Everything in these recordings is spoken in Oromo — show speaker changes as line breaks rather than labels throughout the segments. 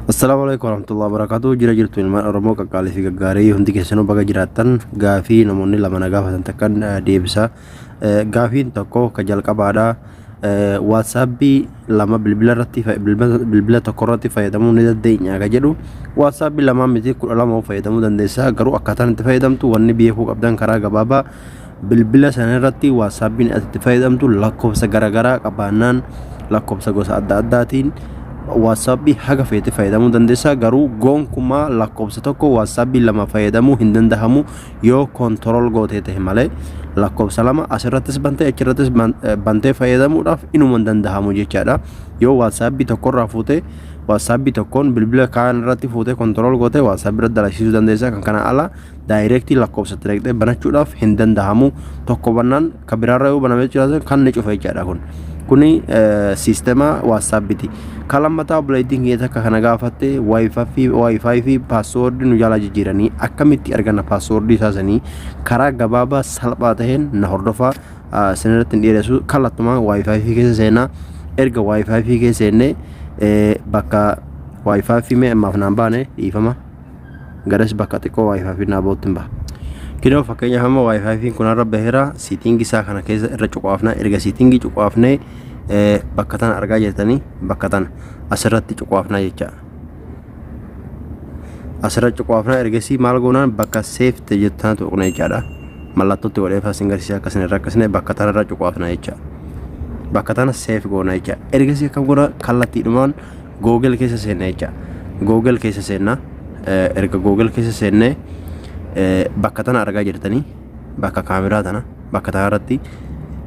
Assalamualaikum warahmatullahi wabarakatuh. Jira jirtu ilmaan Oromoo qaqqaalii fi gaggaarii hundi keessanuu baga jiraattan gaafii namoonni lama na gaafatan takkan deebisa. Gaafiin tokko ka jalqabaadha. WhatsAppii lama bilbila tokko irratti fayyadamuu ni dandeenya ka jedhu. WhatsAppii lama miti 12 fayyadamuu dandeessa. Garuu akkaataan itti fayyadamtu wanni beekuu qabdan karaa gabaabaa bilbila sana irratti WhatsAppiin itti fayyadamtu lakkoofsa garaagaraa qabaannaan lakkoofsa gosa adda addaatiin WhatsAppii haga feete fayyadamuu dandeessa. Garuu gonkumaa lakkoofsa tokko WhatsAppii lama fayyadamuu hin danda'amu yoo control gootee ta'e malee lakkoofsa lama asirrattis bantee achirrattis bantee fayyadamuudhaaf inuma hin danda'amu jechaadha. Yoo WhatsAppii tokkorraa fuutee WhatsAppii tokkoon bilbila kaan irratti fuutee control gootee WhatsApp irratti dalagsisuu dandeessa. Kan kana ala directly lakkoofsa directly banachuudhaaf hin danda'amu. Tokko bannaan ka biraarra yoo banamee jiraate kan ni cufa jechaadha kuni sistema WhatsAppiti. Kalammataa obboleettiin kee takka kana gaafatte wifi fi password nu jala jijjiiranii akkamitti arganna password isaanii karaa gabaabaa salphaa ta'een na hordofaa sanirratti dhiyeessu kallattumaa wifi fi keessa seenaa. Erga wifi fi keessa seenne bakka wifi fi mee ammaaf naan baane dhiifama garas bakka xiqqoo wifi fi naabootti hin baha. Kidoo fakkeenyaaf amma wifi fi kun irra baheera setting isaa kana keessa irra cuqaafna. Erga setting cuqaafne bakka tan argaa jirtanii bakka tan asirratti cuqaafna jecha. Asirratti cuqaafna ergasii maal goonaan bakka save jettan tuqna jechaadha. Mallattootti godhee faasin garsiisa akkasina irra akkasina bakka tan irra cuqaafna jecha. Bakka tan save goona jecha. Ergasii akkam goona kallattiidhumaan Google keessa seenna jecha. Google keessa seenna. Erga Google keessa seenne bakka tana argaa jirtanii bakka kaameraa tana bakka tana irratti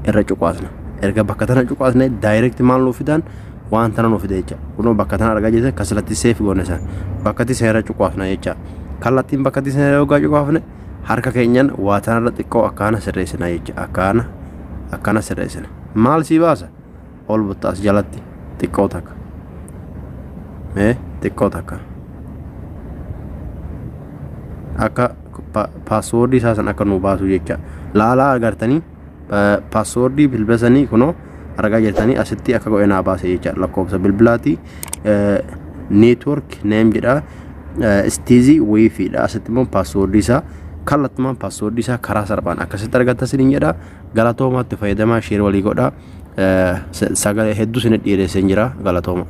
irra cuqaasna. Erga bakka tana cuqaasne direct maal nuuf fidan waan tana nuuf fide jecha. Kunoo bakka tana argaa jirtan kasalatti save goona san bakkatti seera cuqaasna jecha. Kallattiin bakkatti seera yogaa cuqaafne harka keenyan waa tana irra xiqqoo akkaana sirreessina jecha. Akkaana sirreessina. Maal si baasa ol buttaas jalatti xiqqoo takka xiqqoo takka akka password isaa san akka nu baasu jecha. Laalaa agartanii password bilbila sanii kunoo argaa jirtanii asitti akka godhe naa baase jecha. Lakkoofsa bilbilaati network name jedha stizi wifi dha. Asitti immoo password isaa kallattumaan password isaa karaa salphaan akkasitti argatta siniin jedha. Galatoomaatti fayyadamaa share walii godha. Sagalee hedduu sinit dhiyeessee jira. Galatooma.